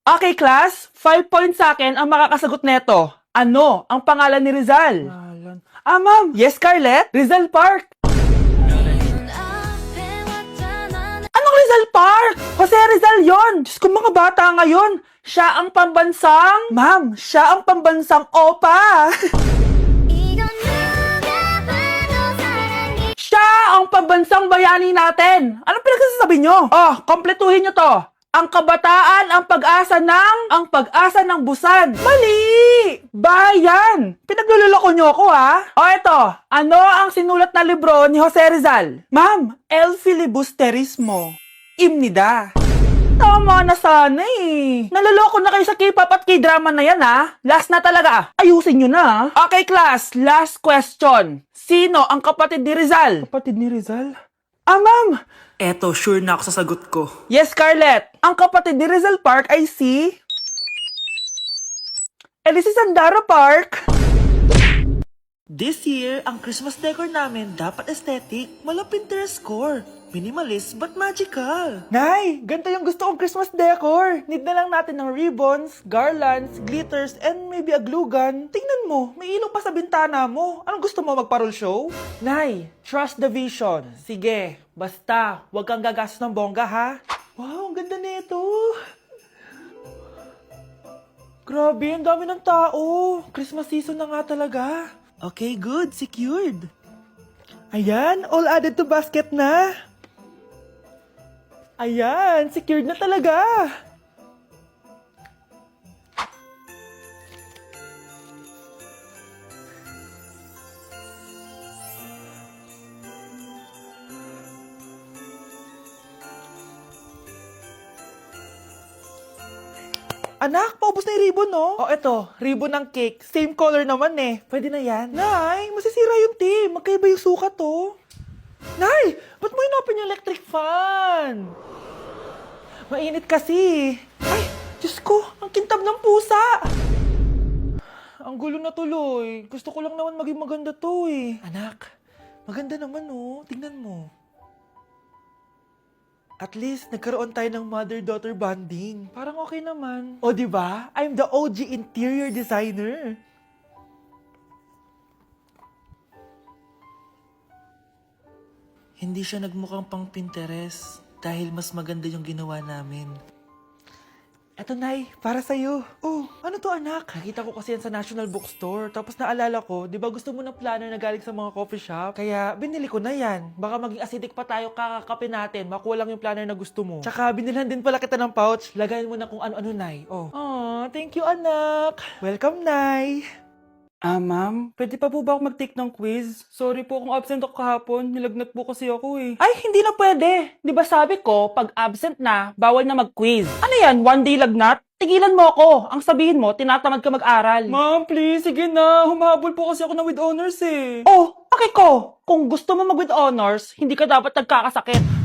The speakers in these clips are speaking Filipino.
Okay, class, 5 points sa akin ang makakasagot neto. Ano ang pangalan ni Rizal? Ma'am. Yes, Scarlett? Rizal Park. Anong Rizal Park? Jose Rizal yon. Diyos ko, mga bata ngayon. Siya ang pambansang... Ma'am, siya ang pambansang opa. Siya ang pambansang bayani natin. Anong pinagsasabi nyo? Oh, kompletuhin nyo to. Ang kabataan, ang pag-asa ng busan. Mali! Bayan! Pinagluloko nyo ako, ha? O eto, ano ang sinulat na libro ni Jose Rizal? Ma'am, El Filibusterismo. Imnida. Tama na sana eh. Naloloko na kayo sa K-pop at K-drama na yan, ha? Last na talaga. Ayusin nyo na. Okay, class. Last question. Sino ang kapatid ni Rizal? Kapatid ni Rizal? Ma'am. Eto, sure na ako sa sagot ko. Yes, Scarlett. Ang kapatid ni Rizal Park ay si... si Sandara Park. This year, ang Christmas decor namin dapat aesthetic, walang Pinterest score. Minimalist but magical. Nay, ganito yung gusto kong Christmas decor. Need na lang natin ng ribbons, garlands, glitters, and maybe a glue gun. Tingnan mo, may ilaw pa sa bintana mo. Anong gusto mo, magparol show? Nay, trust the vision. Sige, basta, huwag kang gagastos ng bongga, ha? Wow, ang ganda nito. Grabe, ang dami ng tao. Christmas season na nga talaga. Okay, good. Secured. Ayan, all added to basket na. Ayan, secured na talaga. Anak, paubos na yung ribbon, no? Oh, eto, ribbon ng cake. Same color naman eh. Pwede na yan. Nay, masisira yung team. Magkaiba yung sukat, oh. Nay, ba't mo inopin yung electric fan? Mainit kasi. Ay, Diyos ko, ang kintab ng pusa. Ang gulo na tuloy. Gusto ko lang naman maging maganda to eh. Anak, maganda naman, oh. Tingnan mo. At least, nagkaroon tayo ng mother-daughter bonding. Parang okay naman. O, di ba? I'm the OG interior designer. Hindi siya nagmukhang pang Pinterest dahil mas maganda yung ginawa namin. Eto, Nay, para sa'yo. Oh, ano to, anak? Nakita ko kasi yan sa National Bookstore. Tapos naalala ko, di ba gusto mo ng planner na galing sa mga coffee shop? Kaya binili ko na yan. Baka maging acidic pa tayo kakakape natin. Makuha lang yung planner na gusto mo. Tsaka binilhan din pala kita ng pouch. Lagayin mo na kung ano-ano, Nay. Oh. Aw, thank you, anak. Welcome, Nay. Ma'am, pwede pa po ba ako mag-take ng quiz? Sorry po kung absent ako kahapon. Nilagnat po kasi ako eh. Ay, hindi na pwede. Di ba sabi ko, pag absent na, bawal na mag-quiz. Ano yan, one day lagnat? Tigilan mo ako. Ang sabihin mo, tinatamad ka mag-aral. Ma'am, please, sige na. Humahabol po kasi ako na with honors eh. Oh, okay ko. Kung gusto mo mag-with honors, hindi ka dapat nagkakasakit.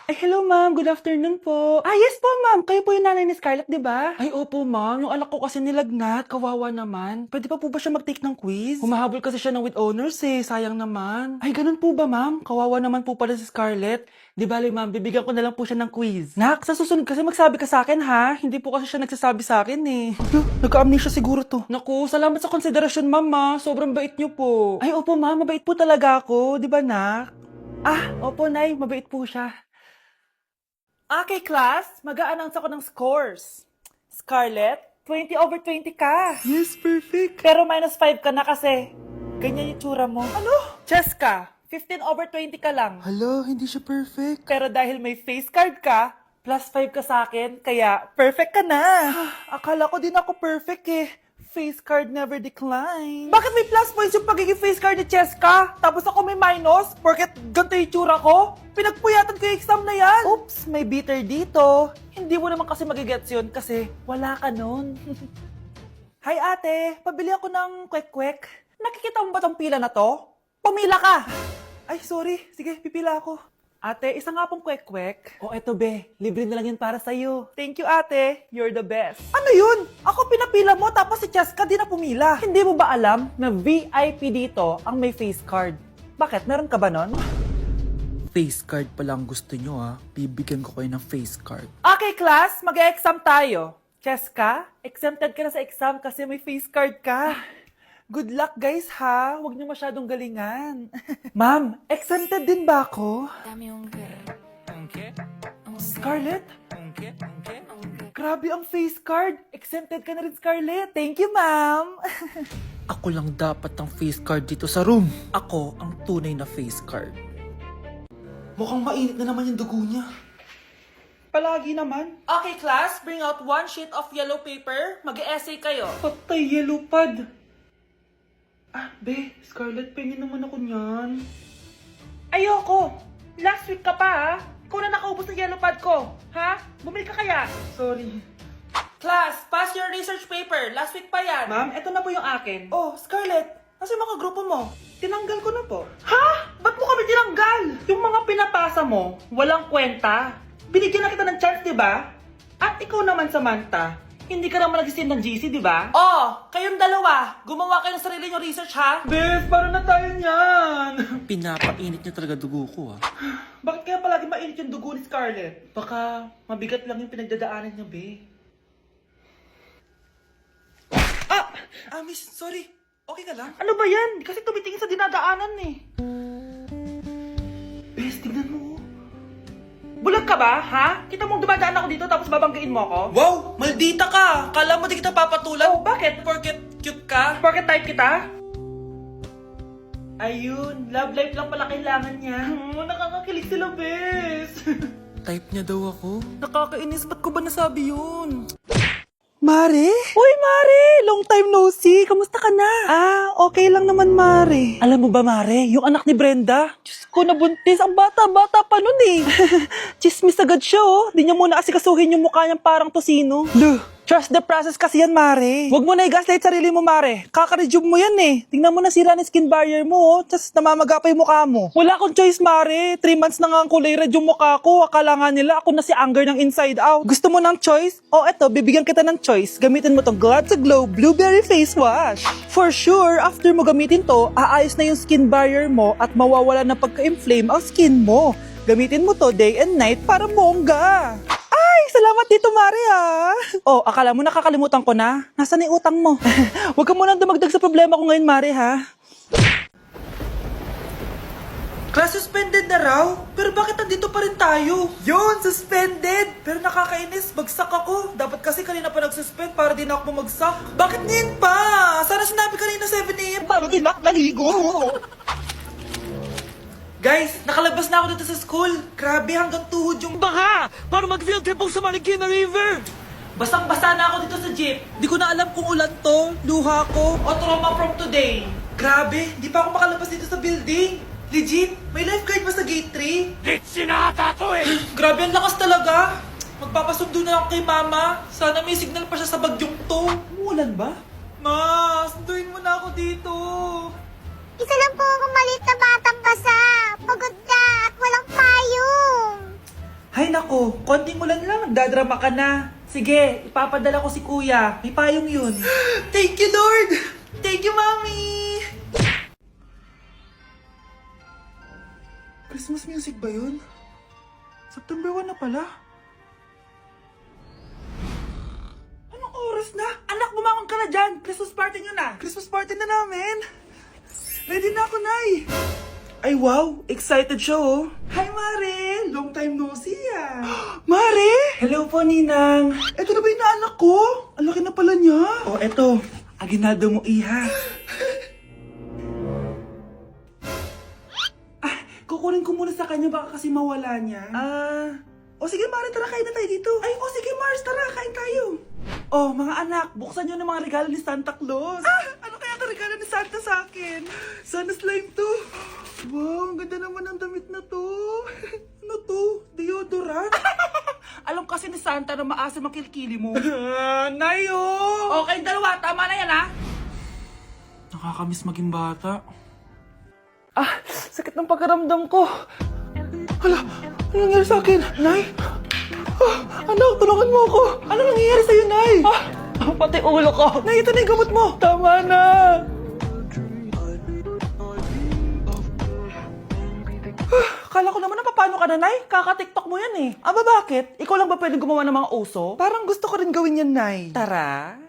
Ay, hello ma'am. Good afternoon po. Yes po ma'am. Kayo po yung nanay ni Scarlett, di ba? Ay, opo ma'am. Yung anak ko kasi nilagnat. Kawawa naman. Pwede pa po ba siya mag-take ng quiz? Humahabol kasi siya ng with honors eh. Sayang naman. Ay, ganun po ba ma'am? Kawawa naman po pala si Scarlett. Di bale ma'am, bibigyan ko na lang po siya ng quiz. Nak, sa susunod kasi magsabi ka sa akin ha. Hindi po kasi siya nagsasabi sa akin eh. Nagka-amnesia siguro to. Naku, salamat sa konsiderasyon ma'am. Sobrang bait niyo po. Ay, opo ma'am. Mabait po talaga ako. Di ba nak? Opo nay. Mabait po siya. Okay, class. Mag-a-announce ako ng scores. Scarlett, 20 over 20 ka. Yes, perfect. Pero minus 5 ka na kasi ganyan yung tsura mo. Ano? Cheska, 15 over 20 ka lang. Hala, hindi siya perfect. Pero dahil may face card ka, plus 5 ka sa akin, kaya perfect ka na. Akala ko din ako perfect eh. Face card never decline. Bakit may plus points yung pagiging face card ni Cheska? Tapos ako may minus? Porket ganito yung tsura ko? Pinagpuyatan ko yung exam na yan. Oops, may bitter dito. Hindi mo naman kasi magigets yun kasi wala ka nun. Hi ate, pabili ako ng kwek-kwek. Nakikita mo ba tong pila na to? Pumila ka! Ay, sorry. Sige, pipila ako. Ate, isa nga pong kwek-kwek. O eto be, libre na lang yun para sa'yo. Thank you ate, you're the best. Ano yun? Ako pinapila mo tapos si Cheska di na pumila. Hindi mo ba alam na VIP dito ang may face card? Bakit? Meron ka ba nun? Face card pala ang gusto nyo ha. Bibigyan ko kayo ng face card. Okay, class, mag-exam tayo. Cheska, exempted ka na sa exam kasi may face card ka. Good luck, guys, ha? Huwag niyo masyadong galingan. Ma'am, exempted din ba ako? Scarlett? Grabe ang face card. Exempted ka na rin, Scarlett. Thank you, ma'am. Ako lang dapat ang face card dito sa room. Ako ang tunay na face card. Mukhang mainit na naman yung dugo niya. Palagi naman. Okay, class. Bring out one sheet of yellow paper. Mag-essay kayo. Patay, yellow pad. Be, Scarlett, pengin naman ako niyan. Ayoko. Last week ka pa, ha? Ikaw na nakaubos ng yellow pad ko. Ha? Bumili ka kaya? Sorry. Class, pass your research paper. Last week pa yan. Ma'am, eto na po yung akin. Oh, Scarlett. Nasa yung mga grupo mo? Tinanggal ko na po. Ha? Ba't mo kami tinanggal? Yung mga pinapasa mo, walang kwenta. Binigyan na kita ng chance, di ba? At ikaw naman, Samantha, hindi ka naman nag-send ng GC, di ba? Oh, kayong dalawa. Gumawa kayo ng sarili nyo research, ha? Bes, paano na tayo niyan? Pinapainit niya talaga dugo ko ha. Bakit kaya palagi mainit yung dugo ni Scarlett? Baka mabigat lang yung pinagdadaanan niya, be. Miss, sorry. Okay ka lang? Ano ba yan? Kasi tumitingin sa dinadaanan eh. Bes, tignan mo. Bulag ka ba, ha? Kita mong dumadaan ako dito tapos babanggain mo ako? Wow! Maldita ka! Kala mo di kita papatulan? Oh, bakit? Porket cute ka? Porket type kita? Ayun, love life lang pala kailangan niya. Nakakakilig sila, bes. Type niya daw ako. Nakakainis, ba't ko ba nasabi yun? Mare? Uy, Mare! Long time no see. Kamusta ka na? Okay lang naman, Mare. Alam mo ba, Mare? Yung anak ni Brenda? Diyos ko, nabuntis. Ang bata-bata pa nun eh. Chismis agad siya, oh. Di niya muna asikasuhin yung mukha niyang parang tosino. Duh! Trust the process kasi yan, Mare. Huwag mo na i-gaslight sarili mo, Mare. Kaka-rejuve mo yan eh. Tingnan mo na sira ng skin barrier mo, oh. Tapos namamaga pa yung mukha mo. Wala akong choice, Mare. 3 months na nga ang kulay red yung mukha ko. Akala nga nila ako na si Anger ng inside out. Gusto mo ng choice? Oh, eto, bibigyan kita ng choice. Gamitin mo tong Glad to Glow Blueberry Face Wash. For sure, after mo gamitin to, aayos na yung skin barrier mo at mawawala na pagka-inflame ang skin mo. Gamitin mo to day and night para bongga. Ay, salamat dito, Mare, ha? Oh, akala mo nakakalimutan ko na? Nasaan na yung utang mo? Huwag ka muna dumagdag sa problema ko ngayon, Mare, ha? Class suspended na raw? Pero bakit nandito pa rin tayo? Yun, suspended! Pero nakakainis, bagsak ako. Dapat kasi kanina pa nag-suspend para din ako bumagsak. Bakit ngayon pa? Sana sinabi kanina 7 AM. Paano din ako naligo? Guys, nakalabas na ako dito sa school. Grabe, hanggang tuhod yung baha! Para mag-field trip ako sa Marikina River! Basang-basa na ako dito sa jeep. Di ko na alam kung ulan to, luha ko, o trauma from today. Grabe, di pa ako makalabas dito sa building. Legit, may lifeguard ba sa gate 3? Legit sinata to eh! Grabe, ang lakas talaga. Magpapasundo na ako kay mama. Sana may signal pa siya sa bagyong to. Umulan ba? Ma, sunduin mo na ako dito. Isa lang po akong maliit na batang basa. Pagod na at walang payong. Hay nako, konting ulan lang, nagdadrama ka na. Sige, ipapadala ko si kuya. May payong yun. Thank you, Lord! Thank you, Mommy! Christmas music ba yun? September 1 na pala. Anong oras na? Anak, bumangon ka na dyan! Christmas party nyo na! Christmas party na namin! Ready na ako, Nay! Ay, wow! Excited siya, oh! Hi, Mare! Long time no see, ah! Mare! Hello po, Ninang! Ito na ba yung naanak ko? Ang laki na pala niya! Oh, eto. Aginado mo, iha. Kukunin ko muna sa kanya, baka kasi mawala niya. O sige, Mare, tara, kain na tayo dito. Ay, o sige, Mars, tara, kain tayo. Oh, mga anak, buksan nyo ng mga regalo ni Santa Claus. Ano kaya ang regalo ni Santa sa akin? Sana slime to. Wow, ang ganda naman ng damit na to. Ano to? Deodorant? Alam kasi ni Santa na maasa makilkili mo. Nayo! Okay, dalawa, tama na yan, ha? Nakakamiss maging bata. Sakit ng pagkaramdam ko. Hala, ano nangyari sa akin? Nay? Anak, tulungan mo ako. Ano nangyayari sa'yo, Nay? Pati ulo ko. Nay, ito na yung gamot mo. Tama na. Akala ko naman na paano ka na, Nay? Kaka-tiktok mo yan eh. Aba bakit? Ikaw lang ba pwedeng gumawa ng mga uso? Parang gusto ko rin gawin yan, Nay. Tara.